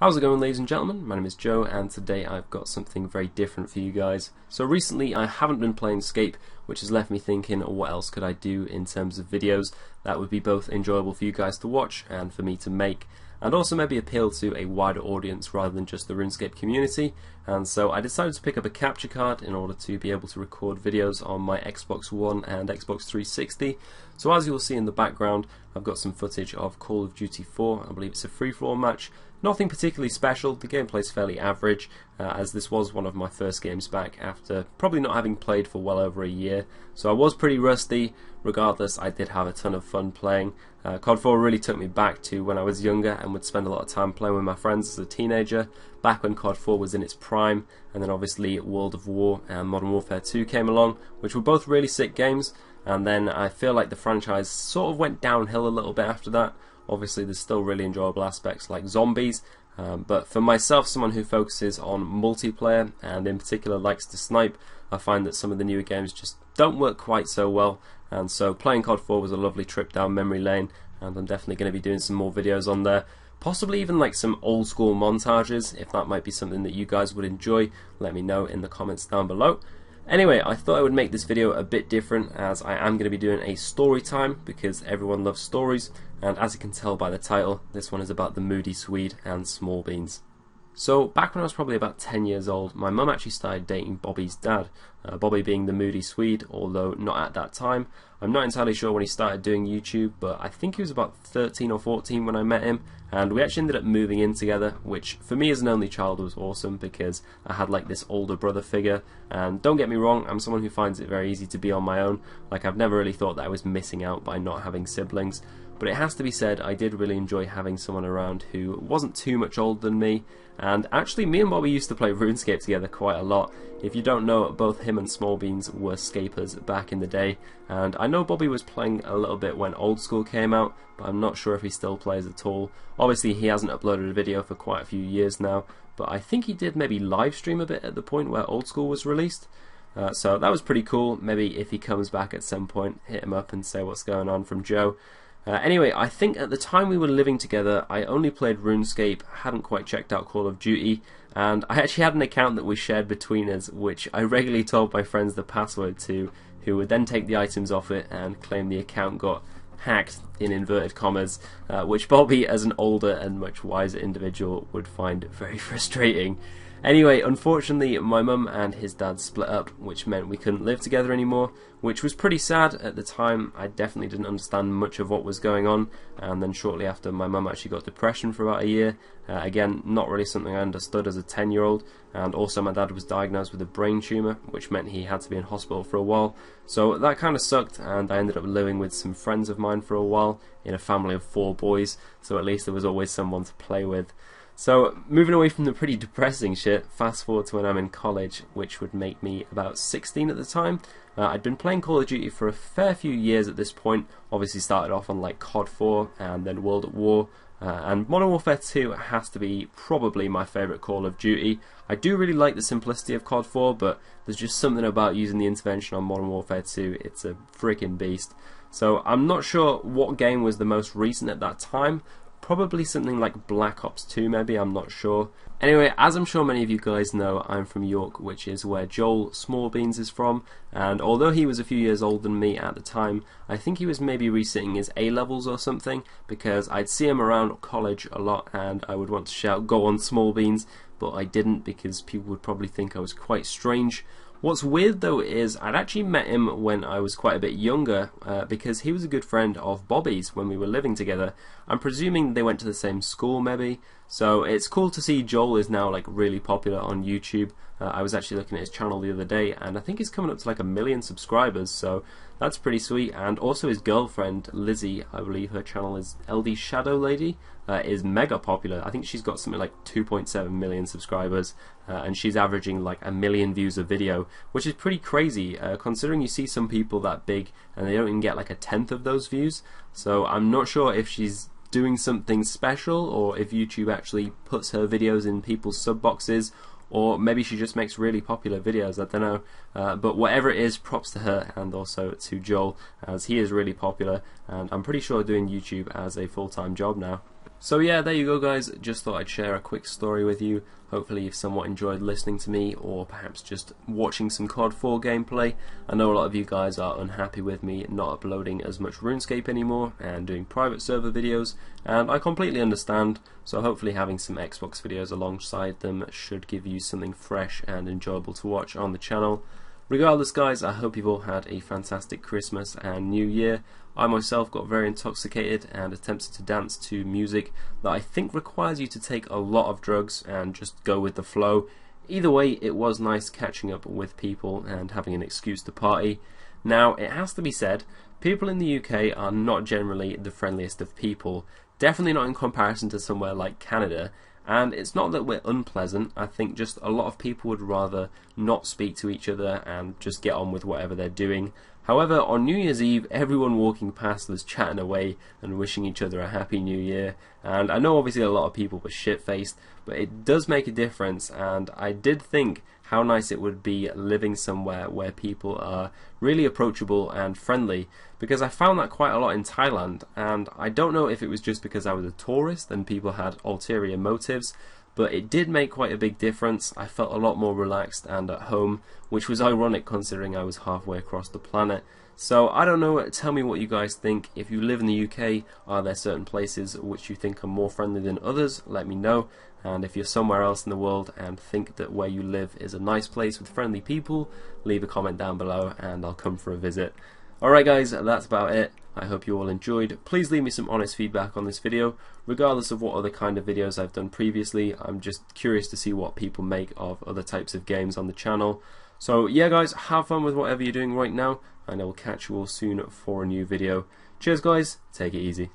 How's it going, ladies and gentlemen? My name is Joe, and today I've got something very different for you guys. So recently I haven't been playing Scape, which has left me thinking, what else could I do in terms of videos that would be both enjoyable for you guys to watch and for me to make, and also maybe appeal to a wider audience rather than just the RuneScape community. And so I decided to pick up a capture card in order to be able to record videos on my Xbox One and Xbox 360. So as you'll see in the background, I've got some footage of Call of Duty 4. I believe it's a free-for-all match. Nothing particularly special, the gameplay's fairly average, as this was one of my first games back after probably not having played for well over a year. So I was pretty rusty. Regardless, I did have a ton of fun playing. COD 4 really took me back to when I was younger and would spend a lot of time playing with my friends as a teenager, back when COD 4 was in its prime, and then obviously World of War and Modern Warfare 2 came along, which were both really sick games, and then I feel like the franchise sort of went downhill a little bit after that. Obviously there's still really enjoyable aspects like zombies, but for myself, someone who focuses on multiplayer and in particular likes to snipe, I find that some of the newer games just don't work quite so well, and so playing COD 4 was a lovely trip down memory lane, and I'm definitely going to be doing some more videos on there. Possibly even like some old school montages, if that might be something that you guys would enjoy. Let me know in the comments down below. Anyway, I thought I would make this video a bit different, as I am going to be doing a story time because everyone loves stories, and as you can tell by the title, this one is about the Moody Swede and small beans. So back when I was probably about 10 years old, my mum actually started dating Bobby's dad, Bobby being the Moody Swede, although not at that time. I'm not entirely sure when he started doing YouTube, but I think he was about 13 or 14 when I met him, and we actually ended up moving in together, which for me as an only child was awesome because I had like this older brother figure. And don't get me wrong, I'm someone who finds it very easy to be on my own. Like, I've never really thought that I was missing out by not having siblings, but it has to be said, I did really enjoy having someone around who wasn't too much older than me. And actually, me and Bobby used to play RuneScape together quite a lot. If you don't know, both him and Smallbeans were scapers back in the day, and I know Bobby was playing a little bit when Old School came out, but I'm not sure if he still plays at all. Obviously he hasn't uploaded a video for quite a few years now, but I think he did maybe live stream a bit at the point where Old School was released. So that was pretty cool. Maybe if he comes back at some point, hit him up and say what's going on from Joe. Anyway, I think at the time we were living together, I only played RuneScape, hadn't quite checked out Call of Duty, and I actually had an account that we shared between us, which I regularly told my friends the password to, who would then take the items off it and claim the account got hacked, in inverted commas, which Bobby, as an older and much wiser individual, would find very frustrating. Anyway, unfortunately my mum and his dad split up, which meant we couldn't live together anymore, which was pretty sad. At the time I definitely didn't understand much of what was going on, and then shortly after my mum actually got depression for about a year. Again, not really something I understood as a 10-year-old, and also my dad was diagnosed with a brain tumour, which meant he had to be in hospital for a while. So that kind of sucked, and I ended up living with some friends of mine for a while in a family of 4 boys, so at least there was always someone to play with. So, moving away from the pretty depressing shit, fast forward to when I'm in college, which would make me about 16 at the time. I'd been playing Call of Duty for a fair few years at this point. Obviously started off on like COD 4 and then World at War. And Modern Warfare 2 has to be probably my favourite Call of Duty. I do really like the simplicity of COD 4, but there's just something about using the intervention on Modern Warfare 2. It's a freaking beast. So I'm not sure what game was the most recent at that time. Probably something like Black Ops 2 maybe, I'm not sure. Anyway, as I'm sure many of you guys know, I'm from York, which is where Joel Smallbeans is from, and although he was a few years older than me at the time, I think he was maybe resitting his A-levels or something, because I'd see him around college a lot and I would want to shout, "Go on Smallbeans," but I didn't because people would probably think I was quite strange. What's weird though is I'd actually met him when I was quite a bit younger, because he was a good friend of Bobby's when we were living together. I'm presuming they went to the same school maybe, so it's cool to see Joel is now like really popular on YouTube. I was actually looking at his channel the other day and I think he's coming up to like 1 million subscribers, so that's pretty sweet. And also his girlfriend Lizzie, I believe her channel is LD Shadow Lady, is mega popular. I think she's got something like 2.7 million subscribers, and she's averaging like 1 million views a video, which is pretty crazy considering you see some people that big and they don't even get like 1/10 of those views. So I'm not sure if she's doing something special or if YouTube actually puts her videos in people's sub boxes, or maybe she just makes really popular videos, I don't know. But whatever it is, props to her and also to Joel, as he is really popular and I'm pretty sure doing YouTube as a full-time job now. So yeah, there you go guys, just thought I'd share a quick story with you. Hopefully you've somewhat enjoyed listening to me, or perhaps just watching some COD 4 gameplay. I know a lot of you guys are unhappy with me not uploading as much RuneScape anymore and doing private server videos, and I completely understand, so hopefully having some Xbox videos alongside them should give you something fresh and enjoyable to watch on the channel. Regardless guys, I hope you've all had a fantastic Christmas and New Year. I myself got very intoxicated and attempted to dance to music that I think requires you to take a lot of drugs and just go with the flow. Either way, it was nice catching up with people and having an excuse to party. Now, it has to be said, people in the UK are not generally the friendliest of people. Definitely not in comparison to somewhere like Canada. And it's not that we're unpleasant, I think just a lot of people would rather not speak to each other and just get on with whatever they're doing. However, on New Year's Eve, everyone walking past was chatting away and wishing each other a happy new year. And I know obviously a lot of people were shit-faced, but it does make a difference, and I did think how nice it would be living somewhere where people are really approachable and friendly, because I found that quite a lot in Thailand, and I don't know if it was just because I was a tourist and people had ulterior motives, but it did make quite a big difference. I felt a lot more relaxed and at home, which was ironic considering I was halfway across the planet. So I don't know, tell me what you guys think. If you live in the UK, are there certain places which you think are more friendly than others? Let me know. And if you're somewhere else in the world and think that where you live is a nice place with friendly people, leave a comment down below and I'll come for a visit. Alright guys, that's about it. I hope you all enjoyed. Please leave me some honest feedback on this video. Regardless of what other kind of videos I've done previously, I'm just curious to see what people make of other types of games on the channel. So yeah guys, have fun with whatever you're doing right now, and I will catch you all soon for a new video. Cheers guys, take it easy.